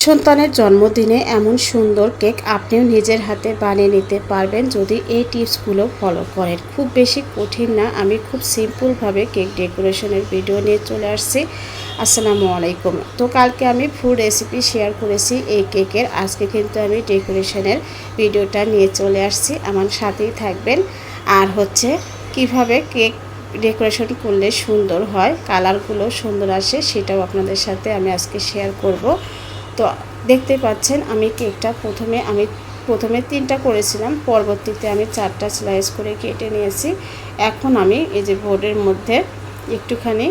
সন্তানের জন্মদিনে এমন সুন্দর কেক আপনিও নিজের হাতে বানিয়ে নিতে পারবেন যদি এই টিপসগুলো ফলো করেন। খুব বেশি কঠিন না, আমি খুব সিম্পলভাবে কেক ডেকোরেশনের ভিডিও নিয়ে চলে আসছি। আসসালামু আলাইকুম। তো কালকে আমি ফুড রেসিপি শেয়ার করেছি এই কেকের, আজকে কিন্তু আমি ডেকোরেশনের ভিডিওটা নিয়ে চলে আসছি, আমার সাথেই থাকবেন। আর হচ্ছে কিভাবে কেক ডেকোরেশন করলে সুন্দর হয়, কালারগুলো সুন্দর আসে, সেটাও আপনাদের সাথে আমি আজকে শেয়ার করব। তো দেখতে পাচ্ছেন আমি কেকটা প্রথমে 3টা করেছিলাম, পরবর্তীতে আমি 4টা স্লাইস করে কেটে নিয়েছি। এখন আমি এই যে বোর্ডের মধ্যে একটুখানি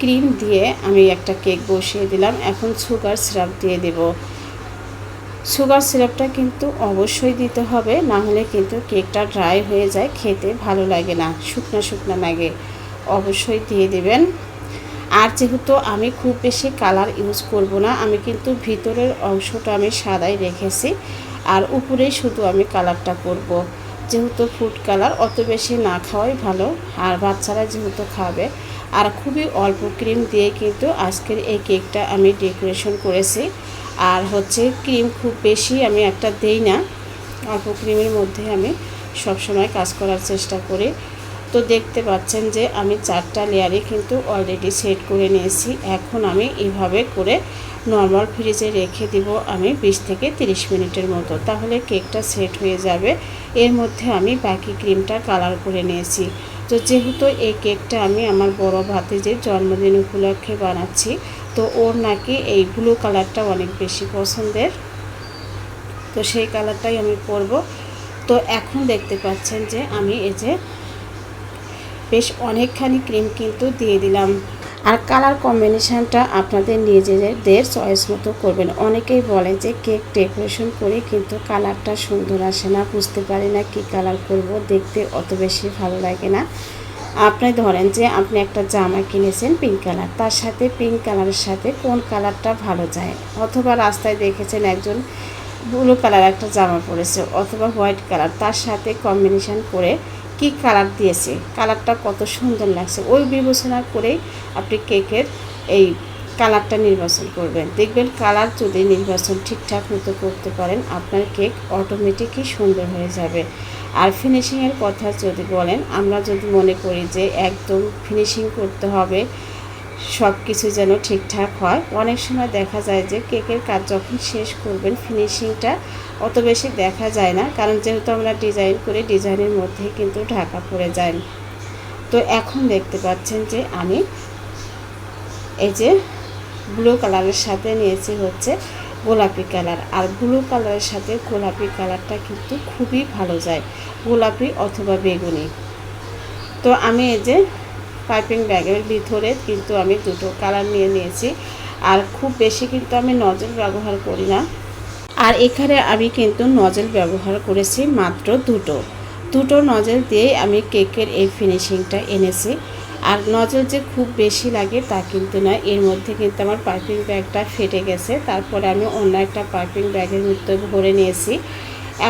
ক্রিম দিয়ে আমি একটা কেক বসিয়ে দিলাম। এখন সুগার সিরাপ দিয়ে দেব। সুগার সিরাপটা কিন্তু অবশ্যই দিতে হবে, না হলে কিন্তু কেকটা ড্রাই হয়ে যায়, খেতে ভালো লাগে না, শুকনা শুকনা লাগে। অবশ্যই দিয়ে দেবেন। আর যেহেতু আমি খুব বেশি কালার ইউজ করব না, আমি কিন্তু ভিতরের অংশটা আমি সাদাই রেখেছি, আর উপরেই শুধু আমি কালারটা করব। যেহেতু ফুড কালার অত বেশি না খাওয়াই ভালো, আর বাচ্চারা যেহেতু খাবে। আর খুবই অল্প ক্রিম দিয়ে কিন্তু আজকের এই কেকটা আমি ডেকোরেশন করেছি। আর হচ্ছে ক্রিম খুব বেশি আমি একটা দেই না, অল্প ক্রিমের মধ্যে আমি সবসময় কাজ করার চেষ্টা করি। তো দেখতে পাচ্ছেন যে আমি 4টা লেয়ারে কিন্তু অলরেডি সেট করে নিয়েছি। এখন আমি এইভাবে করে নর্মাল ফ্রিজে রেখে দিব আমি 20 থেকে 30 মিনিটের মতো, তাহলে কেকটা সেট হয়ে যাবে। এর মধ্যে আমি বাকি ক্রিমটা কালার করে নিয়েছি। তো যেহেতু এই কেকটা আমি আমার বড় ভাতিজির জন্মদিন উপলক্ষে বানাচ্ছি, তো ওর নাকি এই ব্লু কালারটা অনেক বেশি পছন্দের, তো সেই কালারটাই আমি করব। তো এখন দেখতে পাচ্ছেন যে আমি এই যে বেশ অনেকখানি ক্রিম কিন্তু দিয়ে দিলাম। আর কালার কম্বিনেশানটা আপনাদের নিজেদের চয়েস মতো করবেন। অনেকেই বলে যে কেক ডেকোরেশন করে কিন্তু কালারটা সুন্দর আসে না, বুঝতে পারি না কী কালার করব, দেখতে অত বেশি ভালো লাগে না। আপনি ধরেন যে আপনি একটা জামা কিনেছেন পিঙ্ক কালার, তার সাথে পিঙ্ক কালারের সাথে কোন কালারটা ভালো যায়, অথবা রাস্তায় দেখেছেন একজন ব্লু কালার একটা জামা পরেছে অথবা হোয়াইট কালার, তার সাথে কম্বিনেশান করে কি কালার দিয়েছে, কালারটা কত সুন্দর লাগছে, ওই বিবেচনা করেই আপনি কেকের এই কালারটা নির্বাচন করবেন। দেখবেন কালার যদি নির্বাচন ঠিকঠাক মতো করতে পারেন, আপনার কেক অটোমেটিকই সুন্দর হয়ে যাবে। আর ফিনিশিংয়ের কথা যদি বলেন, আমরা যদি মনে করি যে একদম ফিনিশিং করতে হবে, সব কিছু যেন ঠিকঠাক হয়, অনেক সময় দেখা যায় যে কেকের কাজ যখন শেষ করবেন ফিনিশিংটা অত বেশি দেখা যায় না, কারণ যেহেতু আমরা ডিজাইন করি, ডিজাইনের মধ্যে কিন্তু ঢাকা পড়ে যায়। তো এখন দেখতে পাচ্ছেন যে আমি এই যে ব্লু কালারের সাথে নিয়েছি হচ্ছে গোলাপি কালার, আর ব্লু কালারের সাথে গোলাপি কালারটা কিন্তু খুবই ভালো যায়, গোলাপি অথবা বেগুনি। তো আমি এই যে পাইপিং ব্যাগের ভিতরে কিন্তু আমি 2টো কালার নিয়ে নিয়েছি, আর খুব বেশি কিন্তু আমি নজল ব্যবহার করি না। আর এখানে আমি কিন্তু নজল ব্যবহার করেছি মাত্র দুটো নজল দিয়েই আমি কেকের এই ফিনিশিংটা এনেছি। আর নজল যে খুব বেশি লাগে তা কিন্তু না, এর মধ্যে কিন্তু আমার পাইপিং ব্যাগটা ফেটে গেছে, তারপরে আমি অন্য একটা পাইপিং ব্যাগের মধ্যে ভরে নিয়েছি।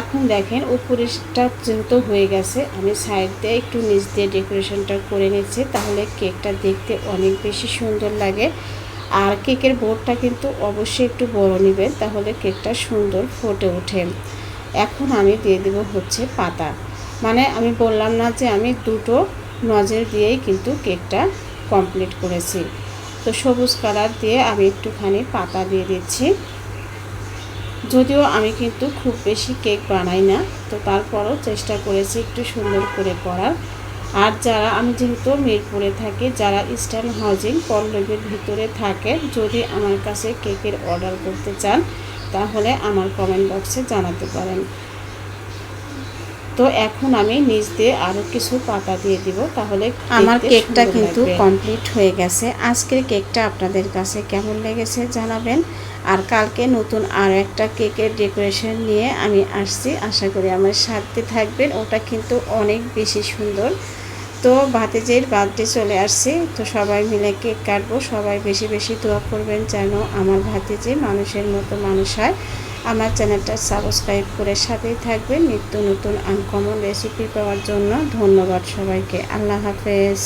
এখন দেখেন উপরেরটা যেহেতু হয়ে গেছে, আমি সাইড দিয়ে একটু নিচ দিয়ে ডেকোরেশনটা করে নিচ্ছি, তাহলে কেকটা দেখতে অনেক বেশি সুন্দর লাগে। আর কেকের বোর্ডটা কিন্তু অবশ্যই একটু বড় নেবেন, তাহলে কেকটা সুন্দর ফুটে ওঠে। এখন আমি দিয়ে দেব হচ্ছে পাতা, মানে আমি বললাম না যে আমি 2টো নজল দিয়েই কিন্তু কেকটা কমপ্লিট করেছি। তো সবুজ কালার দিয়ে আমি একটুখানি পাতা দিয়ে দিচ্ছি। যদিও আমি কিন্তু খুব বেশি কেক বানাই না, তো তারপরও চেষ্টা করেছি একটু সুন্দর করে করার। আর যারা, আমি যেহেতু মিরপুরে থাকি, যারা ইস্টার্ন হাউজিং পল্লবীর ভিতরে থাকেন, যদি আমার কাছে কেকের অর্ডার করতে চান তাহলে আমার কমেন্ট বক্সে জানাতে পারেন। তো এখন আমি নিচ দিয়ে আরও কিছু পাতা দিয়ে দিব, তাহলে আমার কেকটা কিন্তু কমপ্লিট হয়ে গেছে। আজকের কেকটা আপনাদের কাছে কেমন লেগেছে জানাবেন। আর কালকে নতুন আরও একটা কেকের ডেকোরেশন নিয়ে আমি আসছি, আশা করি আমার সাথে থাকবেন। ওটা কিন্তু অনেক বেশি সুন্দর। তো ভাতিজির বার্থডে চলে আসছে, তো সবাই মিলে কেক কাটবো, সবাই বেশি বেশি দোয়া করবেন যেন আমার ভাতিজি মানুষের মতো মানুষ হয়। আমার চ্যানেলটা সাবস্ক্রাইব করে সাথেই থাকবেন নিত্য নতুন আনকমন রেসিপি পাওয়ার জন্য। ধন্যবাদ সবাইকে, আল্লাহ হাফেজ।